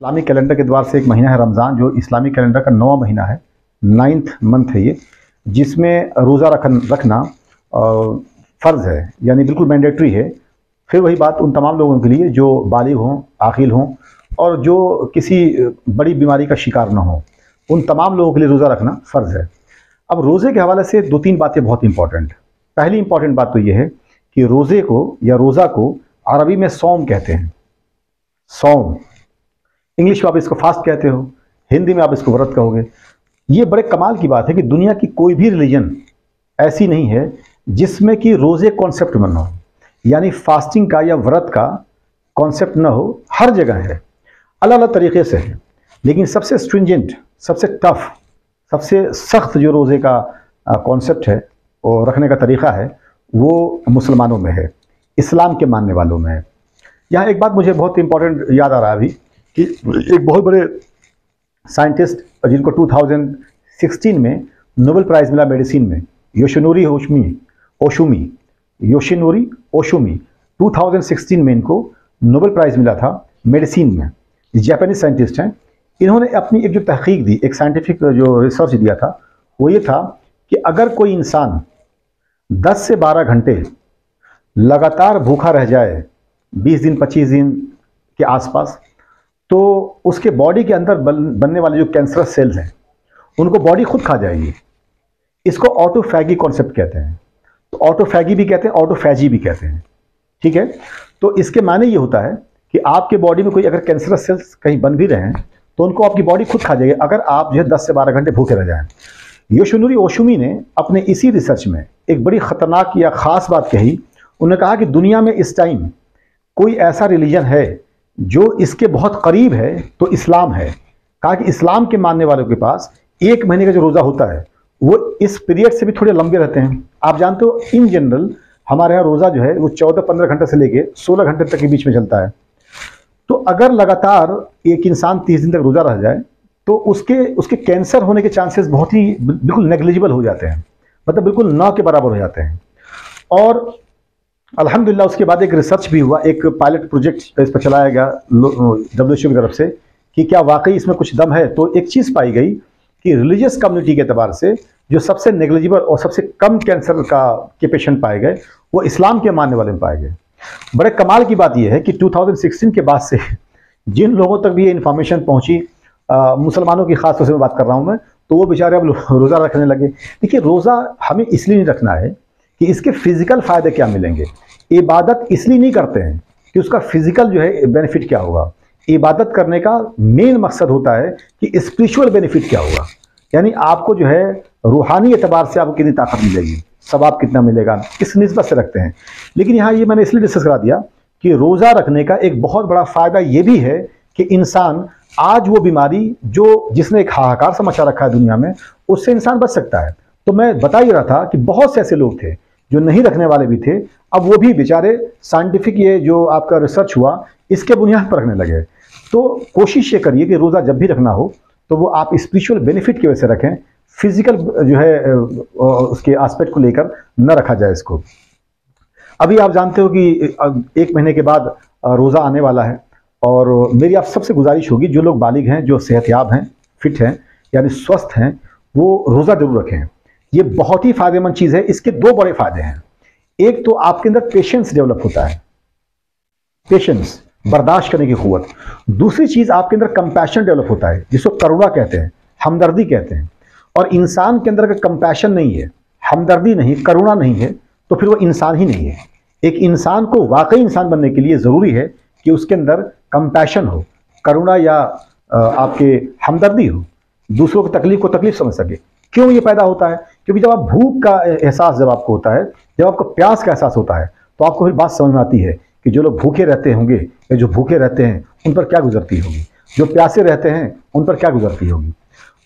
Islamic calendar के द्वार से एक महीना है रमज़ान, जो इस्लामिक कैलेंडर का 9वां महीना है, 9th मंथ है ये, जिसमें रोज़ा रखना फ़र्ज़ है, यानी बिल्कुल मैंडेटरी है। फिर वही बात उन तमाम लोगों के लिए जो बालिग हों, आक़िल हों और जो किसी बड़ी बीमारी का शिकार ना हो, उन तमाम लोगों के लिए रोज़ा रखना फ़र्ज़ है। अब रोज़े के हवाले से 2-3 बातें बहुत इंपॉर्टेंट। पहली इंपॉर्टेंट बात तो ये है कि रोज़े को या रोज़ा को अरबी में सौम कहते हैं। सौम, इंग्लिश में आप इसको फास्ट कहते हो, हिंदी में आप इसको व्रत कहोगे। ये बड़े कमाल की बात है कि दुनिया की कोई भी रिलीजन ऐसी नहीं है जिसमें कि रोज़े कॉन्सेप्ट में ना हो, यानी फास्टिंग का या व्रत का कॉन्सेप्ट ना हो। हर जगह है, अलग अलग तरीक़े से है, लेकिन सबसे स्ट्रिंजेंट, सबसे टफ, सबसे सख्त जो रोज़े का कॉन्सेप्ट है और रखने का तरीक़ा है, वो मुसलमानों में है, इस्लाम के मानने वालों में है। यहाँ एक बात मुझे बहुत इंपॉर्टेंट याद आ रहा है अभी कि एक बहुत बड़े साइंटिस्ट जिनको 2016 में नोबेल प्राइज़ मिला मेडिसिन में, योशिनोरी ओशुमी 2016 में इनको नोबेल प्राइज़ मिला था मेडिसिन में। जापानीज साइंटिस्ट हैं। इन्होंने अपनी एक जो तहकीक दी, एक साइंटिफिक जो रिसर्च दिया था, वो ये था कि अगर कोई इंसान 10 से 12 घंटे लगातार भूखा रह जाए, 20 दिन 25 दिन के आसपास, तो उसके बॉडी के अंदर बनने वाले जो कैंसरस सेल्स हैं उनको बॉडी खुद खा जाएगी। इसको ऑटोफैगी कॉन्सेप्ट कहते हैं। तो ऑटोफैगी भी कहते हैं, ऑटोफैजी भी कहते हैं, ठीक है। तो इसके माने ये होता है कि आपके बॉडी में कोई अगर कैंसरस सेल्स कहीं बन भी रहे हैं तो उनको आपकी बॉडी खुद खा जाएगी अगर आप जो है 10 से 12 घंटे भूखे रह जाएं। योशिनोरी ओशुमी ने अपने इसी रिसर्च में एक बड़ी ख़तरनाक या ख़ास बात कही। उन्होंने कहा कि दुनिया में इस टाइम कोई ऐसा रिलीजन है जो इसके बहुत करीब है तो इस्लाम है। कहा कि इस्लाम के मानने वालों के पास 1 महीने का जो रोज़ा होता है वो इस पीरियड से भी थोड़े लंबे रहते हैं। आप जानते हो इन जनरल हमारे यहाँ रोज़ा जो है वो 14-15 घंटे से लेके 16 घंटे तक के बीच में चलता है। तो अगर लगातार एक इंसान 30 दिन तक रोज़ा रह जाए तो उसके कैंसर होने के चांसेस बहुत ही बिल्कुल नेग्लिजिबल हो जाते हैं, मतलब बिल्कुल ना के बराबर हो जाते हैं। और अल्हम्दुलिल्लाह उसके बाद एक रिसर्च भी हुआ, एक पायलट प्रोजेक्ट इस पर चलाया गया WHO की तरफ से कि क्या वाकई इसमें कुछ दम है। तो एक चीज़ पाई गई कि रिलीजियस कम्युनिटी के एतबार से जो सबसे नेग्लिजिबल और सबसे कम कैंसर के पेशेंट पाए गए वो इस्लाम के मानने वाले में पाए गए। बड़े कमाल की बात यह है कि 2016 के बाद से जिन लोगों तक भी ये इन्फॉर्मेशन पहुँची, मुसलमानों की ख़ास तौर से मैं बात कर रहा हूँ मैं, तो वो बेचारे अब रोज़ा रखने लगे। देखिए, रोज़ा हमें इसलिए नहीं रखना है कि इसके फिज़िकल फ़ायदे क्या मिलेंगे। इबादत इसलिए नहीं करते हैं कि उसका फिज़िकल जो है बेनिफिट क्या होगा। इबादत करने का मेन मकसद होता है कि स्पिरिचुअल बेनिफिट क्या होगा, यानी आपको जो है रूहानी एतबार से आपको कितनी ताकत मिलेगी, सवाब कितना मिलेगा, इस निस्बत से रखते हैं। लेकिन यहाँ ये मैंने इसलिए डिस्कस करा दिया कि रोज़ा रखने का एक बहुत बड़ा फ़ायदा ये भी है कि इंसान आज वो बीमारी जिसने एक हाहाकार सा मचा रखा है दुनिया में, उससे इंसान बच सकता है। तो मैं बता ही रहा था कि बहुत से ऐसे लोग थे जो नहीं रखने वाले भी थे, अब वो भी बेचारे साइंटिफिक ये जो आपका रिसर्च हुआ इसके बुनियाद पर रखने लगे। तो कोशिश ये करिए कि रोज़ा जब भी रखना हो तो वो आप स्पिरिचुअल बेनिफिट की वजह से रखें, फिजिकल जो है उसके एस्पेक्ट को लेकर न रखा जाए इसको। अभी आप जानते हो कि 1 महीने के बाद रोज़ा आने वाला है और मेरी आप सबसे गुजारिश होगी, जो लोग बालिग हैं, जो सेहतयाब हैं, फिट हैं, यानी स्वस्थ हैं, वो रोज़ा जरूर रखें। ये बहुत ही फ़ायदेमंद चीज़ है। इसके 2 बड़े फ़ायदे हैं। एक तो आपके अंदर पेशेंस डेवलप होता है, पेशेंस, बर्दाश्त करने की क़ुव्वत। दूसरी चीज़ आपके अंदर कंपैशन डेवलप होता है, जिसको करुणा कहते हैं, हमदर्दी कहते हैं। और इंसान के अंदर अगर कंपैशन नहीं है, हमदर्दी नहीं, करुणा नहीं है, तो फिर वो इंसान ही नहीं है। एक इंसान को वाकई इंसान बनने के लिए ज़रूरी है कि उसके अंदर कंपैशन हो, करुणा या आपके हमदर्दी हो, दूसरों की तकलीफ़ को तकलीफ़ समझ सके। क्यों ये पैदा होता है? क्योंकि जब आप भूख का एहसास जब आपको होता है, जब आपको प्यास का एहसास होता है, तो आपको फिर बात समझ में आती है कि जो लोग भूखे रहते होंगे या जो भूखे रहते हैं उन पर क्या गुजरती होगी, जो प्यासे रहते हैं उन पर क्या गुजरती होगी।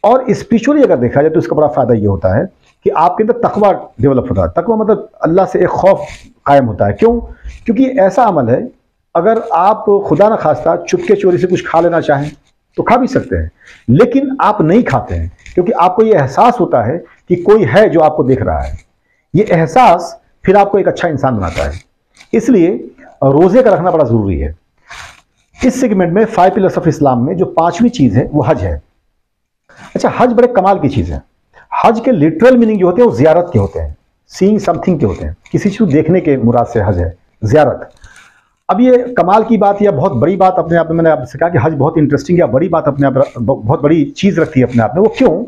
और स्पिरिचुअली अगर देखा जाए तो इसका बड़ा फ़ायदा ये होता है कि आपके अंदर तकवा डेवलप होता है। तकवा मतलब अल्लाह से एक खौफ कायम होता है। क्यों? क्योंकि ऐसा अमल है, अगर आप खुदा न खास्ता चुपके चोरी से कुछ खा लेना चाहें तो खा भी सकते हैं, लेकिन आप नहीं खाते हैं क्योंकि आपको ये एहसास होता है कि कोई है जो आपको देख रहा है। ये एहसास फिर आपको एक अच्छा इंसान बनाता है। इसलिए रोज़े का रखना बड़ा ज़रूरी है। इस सेगमेंट में 5 पिलर्स ऑफ इस्लाम में जो 5वीं चीज है वो हज है। अच्छा, हज बड़े कमाल की चीज है। हज के लिटरल मीनिंग जो होते हैं वो जियारत के होते हैं, सीइंग समथिंग के होते हैं, किसी चीज को देखने के मुराद से हज है, जियारत। अब ये कमाल की बात या बहुत बड़ी बात अपने आप में, मैंने आपसे कहा कि हज बहुत इंटरेस्टिंग या बड़ी बात अपने आप, बहुत बड़ी चीज रखती है अपने आप में। वो क्यों?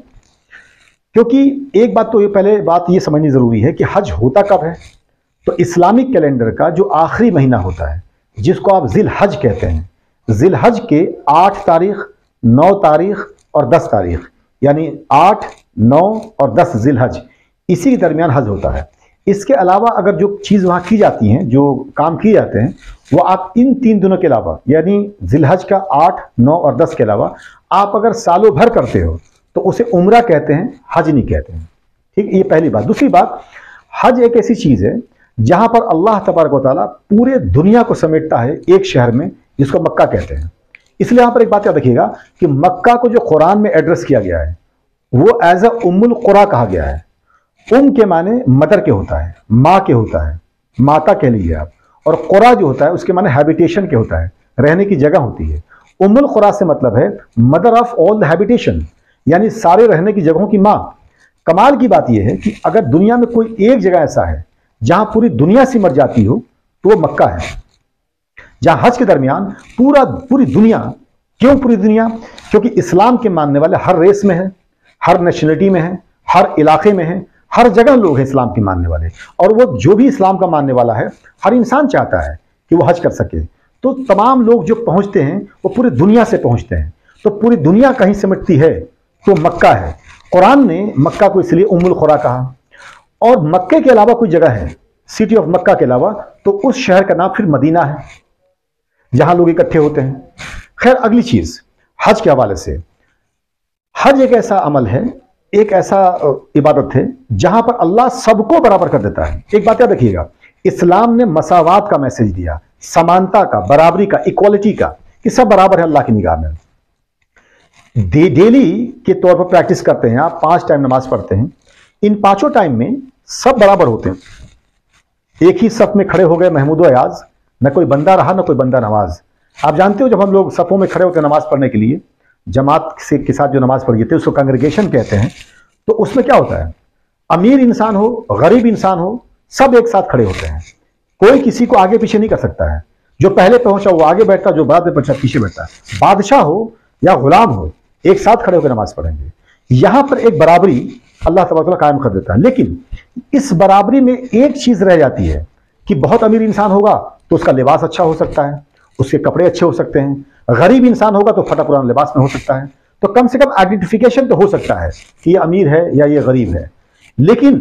क्योंकि एक बात तो ये पहले बात ये समझनी जरूरी है कि हज होता कब है। तो इस्लामिक कैलेंडर का जो आखिरी महीना होता है, जिसको आप जिल हज कहते हैं, जिल हज के 8 तारीख, 9 तारीख और 10 तारीख, यानी 8, 9 और 10 जिल हज, इसी के दरमियान हज होता है। इसके अलावा अगर जो चीज़ वहाँ की जाती हैं, जो काम किए जाते हैं, वो आप इन 3 दिनों के अलावा, यानी जिलहज का 8, 9 और 10 के अलावा आप अगर सालों भर करते हो तो उसे उम्रा कहते हैं, हज नहीं कहते हैं। ठीक, ये पहली बात। दूसरी बात, हज एक ऐसी चीज़ है जहाँ पर अल्लाह तबारक व तआला पूरे दुनिया को समेटता है एक शहर में, जिसको मक्का कहते हैं। इसलिए यहाँ पर एक बात याद रखिएगा कि मक्का को जो कुरान में एड्रेस किया गया है वो एज अ उम्मुल कुरा कहा गया है। के माने मदर के होता है, माँ के होता है, माता कह लीजिए आप, और कुरा जो होता है उसके माने हैबिटेशन के होता है, रहने की जगह होती है। उम्मुल कुरा से मतलब है mother of all the habitation, यानी सारे रहने की जगहों की माँ। कमाल की बात यह है कि अगर दुनिया में कोई एक जगह ऐसा है जहां पूरी दुनिया सिमट जाती हो तो वो मक्का है, जहां हज के दरमियान पूरी दुनिया। क्यों पूरी दुनिया? क्योंकि इस्लाम के मानने वाले हर रेस में है, हर नेशनलिटी में है, हर इलाके में है, हर जगह लोग हैं इस्लाम के मानने वाले। और वो जो भी इस्लाम का मानने वाला है, हर इंसान चाहता है कि वो हज कर सके। तो तमाम लोग जो पहुंचते हैं वो पूरी दुनिया से पहुंचते हैं। तो पूरी दुनिया कहीं सिमटती है तो मक्का है। कुरान ने मक्का को इसलिए उम्मुल खुरा कहा। और मक्के के अलावा कोई जगह है, सिटी ऑफ मक्का के अलावा, तो उस शहर का नाम फिर मदीना है, जहां लोग इकट्ठे होते हैं। खैर, अगली चीज हज के हवाले से, हज एक ऐसा अमल है, एक ऐसा इबादत है जहां पर अल्लाह सबको बराबर कर देता है। एक बात याद रखिएगा, इस्लाम ने मसावात का मैसेज दिया, समानता का, बराबरी का, इक्वालिटी का, कि सब बराबर है अल्लाह की निगाह में। डेली के तौर पर प्रैक्टिस करते हैं आप, 5 टाइम नमाज पढ़ते हैं, इन 5 टाइम में सब बराबर होते हैं। एक ही सफ में खड़े हो गए महमूद अयाज, न कोई बंदा रहा न कोई बंदा नमाज। आप जानते हो जब हम लोग सफों में खड़े होते हैं नमाज पढ़ने के लिए, जमात के साथ जो नमाज पढ़ी जाती है उसको कांग्रेगेशन कहते हैं। तो उसमें क्या होता है, अमीर इंसान हो, गरीब इंसान हो, सब एक साथ खड़े होते हैं। कोई किसी को आगे पीछे नहीं कर सकता है। जो पहले पहुंचा वो आगे बैठता, जो बाद में पहुंचा पीछे बैठता। बादशाह हो या गुलाम हो, एक साथ खड़े होकर नमाज पढ़ेंगे। यहां पर एक बराबरी अल्लाह तबारक व तआला कायम कर देता है। लेकिन इस बराबरी में एक चीज रह जाती है कि बहुत अमीर इंसान होगा तो उसका लिबास अच्छा हो सकता है, उसके कपड़े अच्छे हो सकते हैं। गरीब इंसान होगा तो फटा पुराना लिबास में हो सकता है। तो कम से कम आइडेंटिफिकेशन तो हो सकता है कि ये अमीर है या ये गरीब है। लेकिन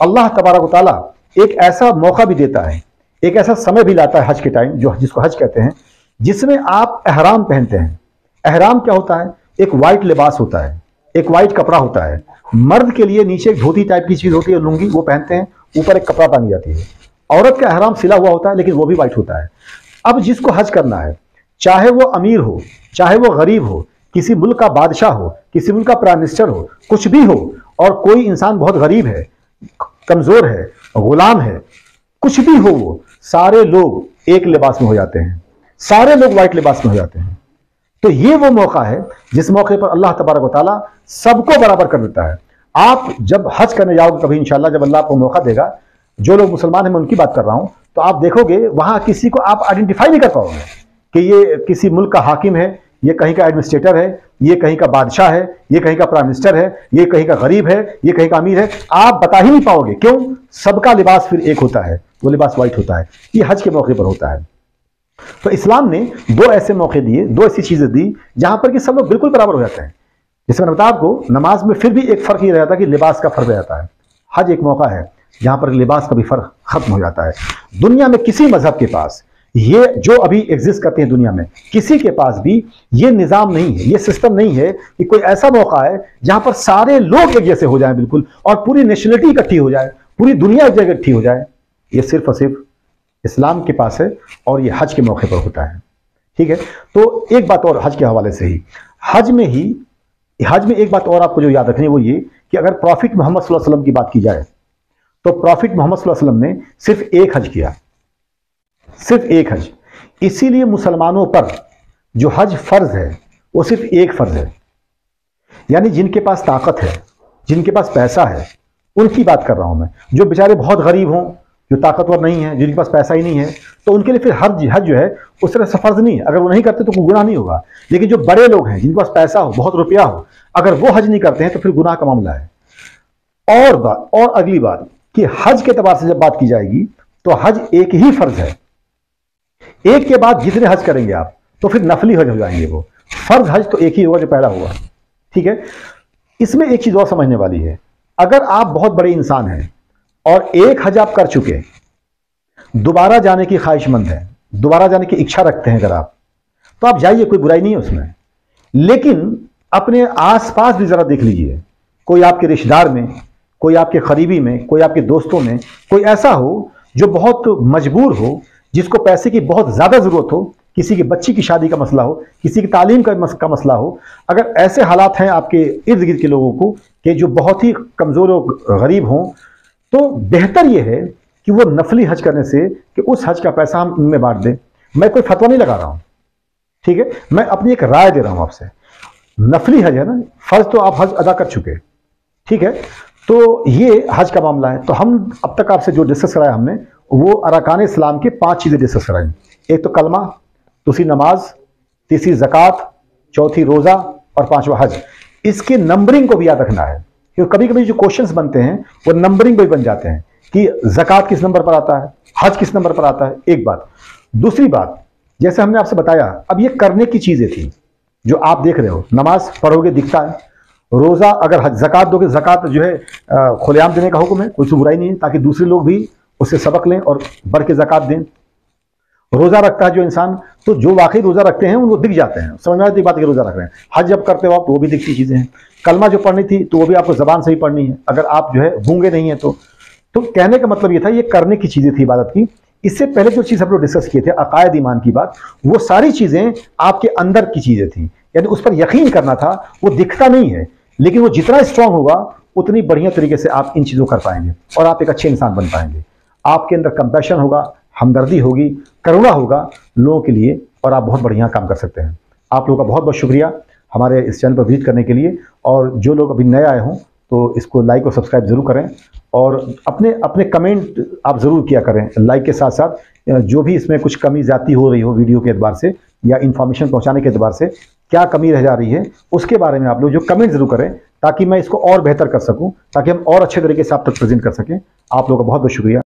अल्लाह तबारक व तआला एक ऐसा मौका भी देता है, एक ऐसा समय भी लाता है हज के टाइम, जो जिसको हज कहते हैं, जिसमें आप एहराम पहनते हैं। एहराम क्या होता है? एक वाइट लिबास होता है, एक वाइट कपड़ा होता है। मर्द के लिए नीचे एक धोती टाइप की चीज होती है, लुंगी, वो पहनते हैं, ऊपर एक कपड़ा पहनी जाती है। औरत का एहराम सिला हुआ होता है, लेकिन वो भी वाइट होता है। अब जिसको हज करना है, चाहे वो अमीर हो, चाहे वो गरीब हो, किसी मुल्क का बादशाह हो, किसी मुल्क का प्राइम मिनिस्टर हो, कुछ भी हो, और कोई इंसान बहुत गरीब है, कमजोर है, गुलाम है, कुछ भी हो, वो सारे लोग एक लिबास में हो जाते हैं, सारे लोग व्हाइट लिबास में हो जाते हैं। तो ये वो मौका है जिस मौके पर अल्लाह तबारक व तआला सबको बराबर कर देता है। आप जब हज करने जाओगे कभी इंशाल्लाह, जब अल्लाह आपको मौका देगा, जो लोग मुसलमान हैं मैं उनकी बात कर रहा हूं, तो आप देखोगे वहां किसी को आप आइडेंटिफाई नहीं कर पाओगे कि ये किसी मुल्क का हाकिम है, ये कहीं का एडमिनिस्ट्रेटर है, ये कहीं का बादशाह है, ये कहीं का प्राइम मिनिस्टर है, ये कहीं का गरीब है, ये कहीं का अमीर है। आप बता ही नहीं पाओगे। क्यों? सबका लिबास फिर एक होता है, वो लिबास व्हाइट होता है। ये हज के मौके पर होता है। तो इस्लाम ने 2 ऐसे मौके दिए, 2 ऐसी चीजें दी जहां पर कि सब लोग बिल्कुल बराबर हो जाते हैं। जैसे मैंने बताया आपको, नमाज में फिर भी एक फर्क ये रहता है कि लिबास का फर्क रहता है। हज एक मौका है जहां पर लिबास का भी फर्क खत्म हो जाता है। दुनिया में किसी मजहब के पास, ये जो अभी एग्जिस्ट करते हैं दुनिया में, किसी के पास भी ये निजाम नहीं है, ये सिस्टम नहीं है कि कोई ऐसा मौका है जहां पर सारे लोग एक जैसे हो जाए बिल्कुल, और पूरी नेशनलिटी इकट्ठी हो जाए, पूरी दुनिया एक जगह इकट्ठी हो जाए। ये सिर्फ और सिर्फ इस्लाम के पास है, और ये हज के मौके पर होता है। ठीक है। तो एक बात और हज के हवाले से ही, हज में एक बात और आपको जो याद रखनी है वो ये कि अगर प्रॉफिट मोहम्मद सल्लल्लाहु अलैहि वसल्लम की बात की जाए तो प्रॉफिट मोहम्मद सल्लल्लाहु अलैहि वसल्लम ने सिर्फ एक हज किया, सिर्फ एक हज। इसीलिए मुसलमानों पर जो हज फर्ज है वो सिर्फ एक फर्ज है, यानी जिनके पास ताकत है, जिनके पास पैसा है, उनकी बात कर रहा हूं मैं। जो बेचारे बहुत गरीब हों, जो ताकतवर नहीं है, जिनके पास पैसा ही नहीं है, तो उनके लिए फिर हज जो है उस तरह से फर्ज नहीं है। अगर वो नहीं करते तो कोई गुनाह नहीं होगा। लेकिन जो बड़े लोग हैं, जिनके पास पैसा हो, बहुत रुपया हो, अगर वो हज नहीं करते हैं तो फिर गुनाह का मामला है। और अगली बात कि हज के एतबार से जब बात की जाएगी तो हज एक ही फर्ज है। एक के बाद जितने हज करेंगे आप तो फिर नफली हज हो जाएंगे। वो फर्ज हज तो एक ही होगा जो पहला हुआ, ठीक है। इसमें एक चीज और समझने वाली है, अगर आप बहुत बड़े इंसान हैं और एक हज आप कर चुके, दोबारा जाने की ख्वाहिशमंद है, दोबारा जाने की इच्छा रखते हैं अगर आप, तो आप जाइए, कोई बुराई नहीं है उसमें। लेकिन अपने आसपास भी जरा देख लीजिए, कोई आपके रिश्तेदार में, कोई आपके करीबी में, कोई आपके दोस्तों में कोई ऐसा हो जो बहुत मजबूर हो, जिसको पैसे की बहुत ज्यादा जरूरत हो, किसी की बच्ची की शादी का मसला हो, किसी की तालीम का मसला हो। अगर ऐसे हालात हैं आपके इर्द गिर्द के लोगों को कि जो बहुत ही कमजोर और गरीब हों, तो बेहतर यह है कि वो नफली हज करने से कि उस हज का पैसा हम उनमें बांट दें। मैं कोई फतवा नहीं लगा रहा हूं, ठीक है, मैं अपनी एक राय दे रहा हूं आपसे। नफली हज है ना, फर्ज तो आप हज अदा कर चुके, ठीक है, तो ये हज का मामला है। तो हम अब तक आपसे जो डिस्कस कराया हमने, वो अरकान इस्लाम की 5 चीजें डिस्कस कराई। एक तो कलमा, दूसरी नमाज, तीसरी ज़कात, चौथी रोजा और 5वां हज। इसके नंबरिंग को भी याद रखना है, क्योंकि कभी कभी जो क्वेश्चंस बनते हैं वो नंबरिंग पे बन जाते हैं कि ज़कात किस नंबर पर आता है, हज किस नंबर पर आता है। एक बात। दूसरी बात, जैसे हमने आपसे बताया, अब ये करने की चीजें थी जो आप देख रहे हो। नमाज पढ़ोगे दिखता है, रोजा, अगर हज ज़कात दोगे, ज़कात जो है खुलेआम देने का हुक्म है, कोई बुराई नहीं है, ताकि दूसरे लोग भी उससे सबक लें और बढ़ के ज़कात दें। रोजा रखता है जो इंसान, तो जो वाकई रोजा रखते हैं उनको दिख जाते हैं, समझ में आती बात है कि रोजा रख रहे हैं। हज जब करते हो आप तो वो भी दिखती चीजें हैं। कलमा जो पढ़नी थी तो वो भी आपको जबान से ही पढ़नी है, अगर आप जो है गूंगे नहीं है तो कहने का मतलब ये था, ये करने की चीजें थी इबादत की। इससे पहले जो चीज हम लोग डिस्कस किए थे अकायद ईमान की बात, वो सारी चीजें आपके अंदर की चीजें थी, यानी उस पर यकीन करना था। वो दिखता नहीं है, लेकिन वो जितना स्ट्रांग होगा उतनी बढ़िया तरीके से आप इन चीजों कर पाएंगे और आप एक अच्छे इंसान बन पाएंगे। आपके अंदर कंपैशन होगा, हमदर्दी होगी, करुणा होगा लोगों के लिए, और आप बहुत बढ़िया काम कर सकते हैं। आप लोगों का बहुत बहुत शुक्रिया हमारे इस चैनल पर विजिट करने के लिए। और जो लोग अभी नए आए हों तो इसको लाइक और सब्सक्राइब जरूर करें, और अपने अपने कमेंट आप ज़रूर किया करें। लाइक के साथ साथ जो भी इसमें कुछ कमी ज़्यादा हो रही हो वीडियो के एतबार से या इन्फॉर्मेशन पहुंचाने के एतबार से, क्या कमी रह जा रही है, उसके बारे में आप लोग जो कमेंट जरूर करें, ताकि मैं इसको और बेहतर कर सकूं, ताकि हम और अच्छे तरीके से आप तक प्रेजेंट कर सकें। आप लोगों का बहुत बहुत शुक्रिया।